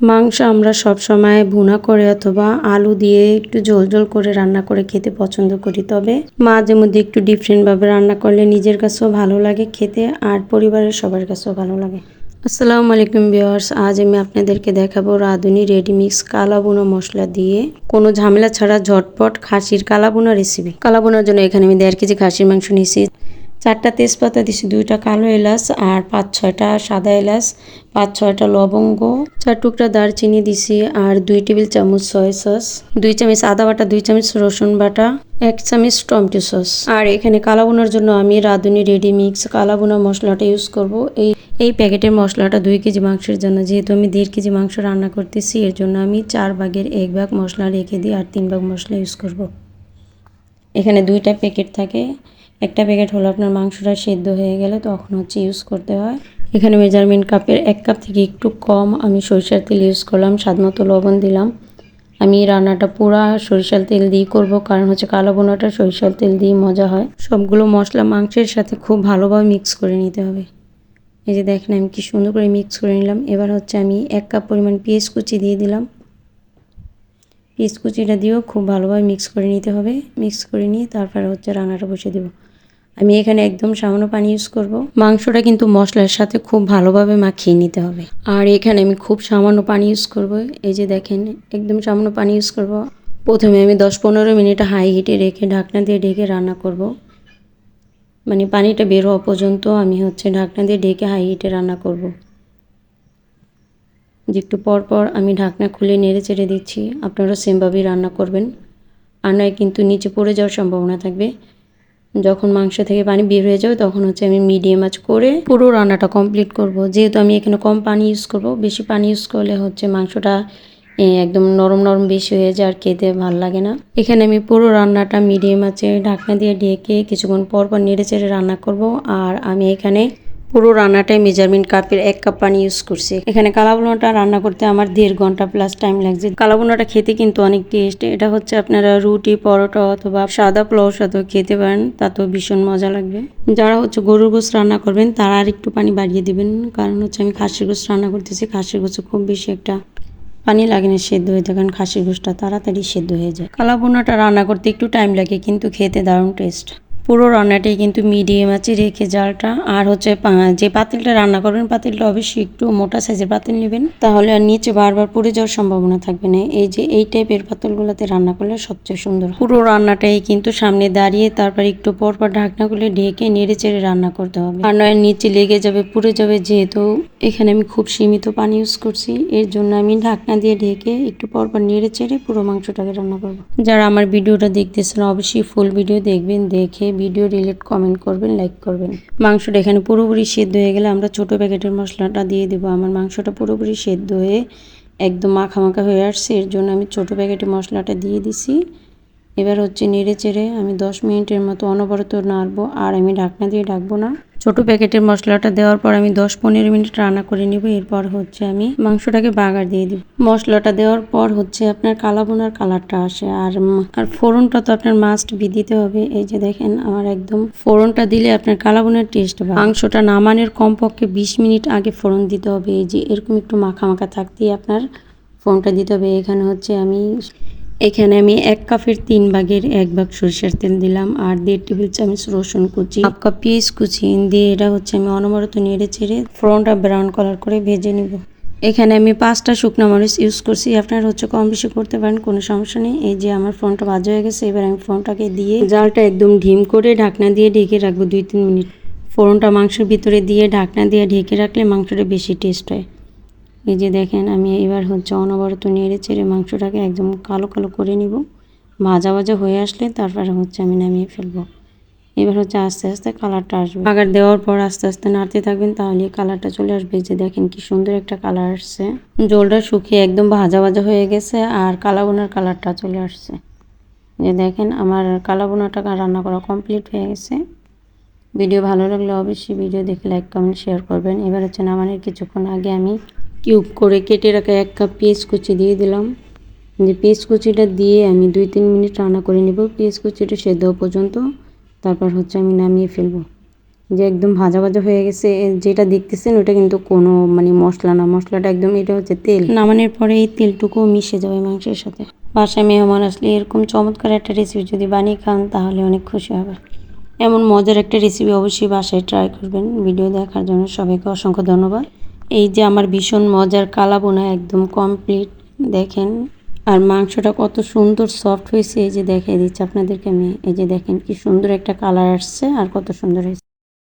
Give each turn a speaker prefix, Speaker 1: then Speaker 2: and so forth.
Speaker 1: মাংস আমরা সবসময় ভুনা করে অথবা আলু দিয়ে একটু ঝোল ঝোল করে রান্না করে খেতে পছন্দ করি, তবে মাঝে মধ্যে একটু ডিফারেন্টভাবে রান্না করলে নিজের কাছেও ভালো লাগে খেতে আর পরিবারের সবার কাছেও ভালো লাগে। আসসালামু আলাইকুম ভিউয়ার্স, আজ আমি আপনাদেরকে দেখাবো রাঁধুনি রেডিমিক্স কালাভুনা মশলা দিয়ে কোনো ঝামেলা ছাড়া ঝটপট খাসির কালাভুনা রেসিপি। কালাভুনার জন্য এখানে আমি 1.5 কেজি খাসির মাংস নিয়েছি। 4টা তেজপাতা দিছি, 2টা কালো এলাচ আর 5-6টা সাদা এলাচ, 5-6টা লবঙ্গ, 4 টুকরা দারচিনি দিছি আর 2 টেবিল চামচ সয়া সস, 2 চামচ আদা বাটা, 2 চামচ রসুন বাটা, 1 চামচ টমেটো সস। আর এখানে কালাভুনার জন্য আমি রাঁধুনি রেডিমিক্স কালাভুনা মশলাটা ইউজ করব। এই প্যাকেটের মশলাটা 2 কেজি মাংসের জন্য, যেহেতু আমি 1.5 কেজি মাংস রান্না করতেছি এর জন্য আমি 4 ভাগের 1 ভাগ মশলা রেখে দিই আর 3 ভাগ মশলা ইউজ করব। এখানে 2টা প্যাকেট থাকে, একটা প্যাকেট হলো আপনার মাংসটা সেদ্ধ হয়ে গেলে তখন হচ্ছে ইউজ করতে হয়। এখানে মেজারমেন্ট কাপের 1 কাপ থেকে একটু কম আমি সরিষার তেল ইউজ করলাম, স্বাদমতো লবণ দিলাম। আমি রান্নাটা পুরা সরিষার তেল দিয়ে করব, কারণ হচ্ছে কালাভুনাটা সরিষার তেল দিয়ে মজা হয়। সবগুলো মশলা মাংসের সাথে খুব ভালোভাবে মিক্স করে নিতে হবে। এই যে দেখেন আমি কি সুন্দর করে মিক্স করে নিলাম। এবার হচ্ছে আমি 1 কাপ পরিমাণ পেঁয়াজ কুচি দিয়ে দিলাম। পেঁয়াজ কুচিটা দিয়েও খুব ভালোভাবে মিক্স করে নিতে হবে। মিক্স করে নিয়ে তারপরে হচ্ছে রান্নাটা বসিয়ে দেবো। আমি এখানে একদম সামান্য পানি ইউজ করব। মাংসটা কিন্তু মশলার সাথে খুব ভালোভাবে মাখিয়ে নিতে হবে। আর এখানে আমি খুব সামান্য পানি ইউজ করব। এই যে দেখেন একদম সামান্য পানি ইউজ করব। প্রথমে আমি 10-15 মিনিট হাই হিটে রেখে ঢাকনা দিয়ে ঢেকে রান্না করব। মানে পানিটা বের হওয়া পর্যন্ত আমি হচ্ছে ঢাকনা দিয়ে ঢেকে হাই হিটে রান্না করব। যে একটু পর পর আমি ঢাকনা খুলে নেড়ে চেড়ে দিচ্ছি। আপনারা সেমভাবেই রান্না করবেন, আর নয় কিন্তু নিচে পড়ে যাওয়ার সম্ভাবনা থাকবে। যখন মাংস থেকে পানি বের হয়ে যাবে তখন হচ্ছে আমি মিডিয়াম আঁচ করে পুরো রান্নাটা কমপ্লিট করব। যেহেতু আমি এখানে কম পানি ইউজ করব, বেশি পানি ইউজ করলে হচ্ছে মাংসটা একদম নরম নরম বেশি হয়ে যায় আর খেতে ভালো লাগে না। এখানে আমি পুরো রান্নাটা মিডিয়াম আঁচে ঢাকনা দিয়ে ঢেকে কিছুক্ষণ পর পর নেড়ে চেড়ে রান্না করব। আর আমি এখানে পুরো রান্নাটাই মেজারমেন্ট কাপের 1 কাপ পানি ইউজ করছি। এখানে কালাভুনাটা রান্না করতে আমার 1.5 ঘন্টা প্লাস টাইম লাগছে। কালাভুনাটা খেতে কিন্তু অনেক টেস্ট। এটা হচ্ছে আপনারা রুটি, পরোটা অথবা সাদা পোলাওর সাথেও খেতে পারেন, তাতেও ভীষণ মজা লাগবে। যারা হচ্ছে গরুর গোশত রান্না করবেন তারা আর একটু পানি বাড়িয়ে দিবেন, কারণ হচ্ছে আমি খাসির গোশত রান্না করতেছি। খাসির গোশত খুব বেশি একটা পানি লাগে না সেদ্ধ হয়ে যায়, কারণ খাসির গোশতটা তাড়াতাড়ি সেদ্ধ হয়ে যায়। কালাভুনাটা রান্না করতে একটু টাইম লাগে কিন্তু খেতে দারুণ টেস্ট। পুরো রান্নাটাই কিন্তু মিডিয়াম আঁচে রেখে জালটা, আর হচ্ছে যে পাতিলটা রান্না করবেন পাতিলটা অবশ্যই একটু মোটা সাইজের পাতিল নেবেন, তাহলে আর নিচে বারবার পুড়ে যাওয়ার সম্ভাবনা থাকবে না। এই টাইপের পাতিলগুলোতে রান্না করলে সবচেয়ে সুন্দর। পুরো রান্নাটাই কিন্তু সামনে দাঁড়িয়ে তারপর একটু পর পর ঢাকনাগুলো ঢেকে নেড়ে চেড়ে রান্না করতে হবে, আর নয় নিচে লেগে যাবে, পুড়ে যাবে। যেহেতু এখানে আমি খুব সীমিত পানি ইউজ করছি এর জন্য আমি ঢাকনা দিয়ে ঢেকে একটু পর পর নেড়ে চেড়ে পুরো মাংসটাকে রান্না করবো। যারা আমার ভিডিওটা দেখতেছেন অবশ্যই ফুল ভিডিও দেখবেন, দেখে ভিডিও রিলেট কমেন্ট করবেন, লাইক করবেন। মাংসটা এখানে পুরোপুরি সেদ্ধ হয়ে গেলে আমরা ছোট প্যাকেটের মশলাটা দিয়ে দেবো। আমার মাংসটা পুরোপুরি সেদ্ধ হয়ে একদম মাখা মাখা হয়ে আসছে, এর জন্য আমি ছোট প্যাকেটের মশলাটা দিয়ে দিছি। এবার হচ্ছে নেড়ে চেড়ে আমি 10 মিনিটের মতো অনবরত নাড়বো, আর আমি ঢাকনা দিয়ে ঢাকবো না। ছোট প্যাকেটের মশলাটা দেওয়ার পর আমি 10-15 মিনিট রান্না করে নিব। এরপর হচ্ছে আমি মাংসটাকে বাগার দিয়ে দিব। মশলাটা দেওয়ার পর হচ্ছে আপনার কালাভুনার কালারটা আসে, আর ফোড়নটা তো আপনার মাস্ট বি দিতে হবে। এই যে দেখেন আমার একদম ফোড়নটা দিলে আপনার কালাভুনার টেস্ট হয়। মাংসটা নামানোর কমপক্ষে 20 মিনিট আগে ফোড়ন দিতে হবে। এই যে এরকম একটু মাখা মাখা থাকতেই আপনার ফোড়নটা দিতে হবে। এখানে আমি 1 কাপের 3 ভাগের 1 ভাগ সরিষার তেল দিলাম, আর 1.5 টেবিল চামচ রসুন কুচি, 1 কাপ পেঁয়াজ কুচি দিয়ে এটা হচ্ছে আমি অনবরত নেড়ে চেড়ে ফোড়নটা ব্রাউন কালার করে ভেজে নিব। এখানে আমি 5টা শুকনো মরিচ ইউজ করছি, আপনারা হচ্ছে কম বেশি করতে পারেন, কোনো সমস্যা নেই। এই যে আমার ফোড়নটা ভাজা হয়ে গেছে, এবার আমি ফোড়নটাকে দিয়ে জালটা একদম ঢিম করে ঢাকনা দিয়ে ঢেকে রাখবো 2-3 মিনিট। ফোড়নটা মাংসের ভিতরে দিয়ে ঢাকনা দিয়ে ঢেকে রাখলে মাংসটা বেশি টেস্ট হয়। এই যে দেখেন আমি এবার হচ্ছে অনবরত নেড়ে চেড়ে মাংসটাকে একদম কালো কালো করে নিব। ভাজা ভাজা হয়ে আসলে তারপরে হচ্ছে আমি নামিয়ে ফেলবো। এবার হচ্ছে আস্তে আস্তে কালারটা আসবে। বাগার দেওয়ার পর আস্তে আস্তে নাড়তে থাকবেন, তাহলে কালারটা চলে আসবে। যে দেখেন কি সুন্দর একটা কালার আসছে, জলটা শুকিয়ে একদম ভাজা ভাজা হয়ে গেছে আর কালাভুনার কালারটা চলে আসছে। যে দেখেন আমার কালাভুনাটা রান্না করা কমপ্লিট হয়ে গেছে। ভিডিও ভালো লাগলে অবশ্যই ভিডিও দেখে লাইক কমেন্ট শেয়ার করবেন। এবার হচ্ছে নামানোর কিছুক্ষণ আগে আমি কিউব করে কেটে রাখা 1 কাপ পেঁয়াজ কুচি দিয়ে দিলাম। যে পেঁয়াজ কুচিটা দিয়ে আমি 2-3 মিনিট রান্না করে নেব, পেঁয়াজ কুচিটা সেদ্ধ পর্যন্ত। তারপর হচ্ছে আমি নামিয়ে ফেলবো। যে একদম ভাজা ভাজা হয়ে গেছে। যেটা দেখতেছেন ওটা কিন্তু কোনো মানে মশলা না, মশলাটা একদম এটা হচ্ছে তেল। নামানোর পরে এই তেলটুকুও মিশে যাবে মাংসের সাথে। বাসায় মেহমান আসলে এরকম চমৎকার একটা রেসিপি যদি বানিয়ে খান তাহলে অনেক খুশি হবে। এমন মজার একটা রেসিপি অবশ্যই বাসায় ট্রাই করবেন। ভিডিও দেখার জন্য সবাইকে অসংখ্য ধন্যবাদ। এই যে আমার ভীষণ মজার কালা বোনা একদম কমপ্লিট দেখেন। আর মাংসটা কত সুন্দর সফট হয়েছে, এই যে দেখিয়ে দিচ্ছি আপনাদেরকে আমি। এই যে দেখেন কি সুন্দর একটা কালার আসছে আর কত সুন্দর হয়েছে।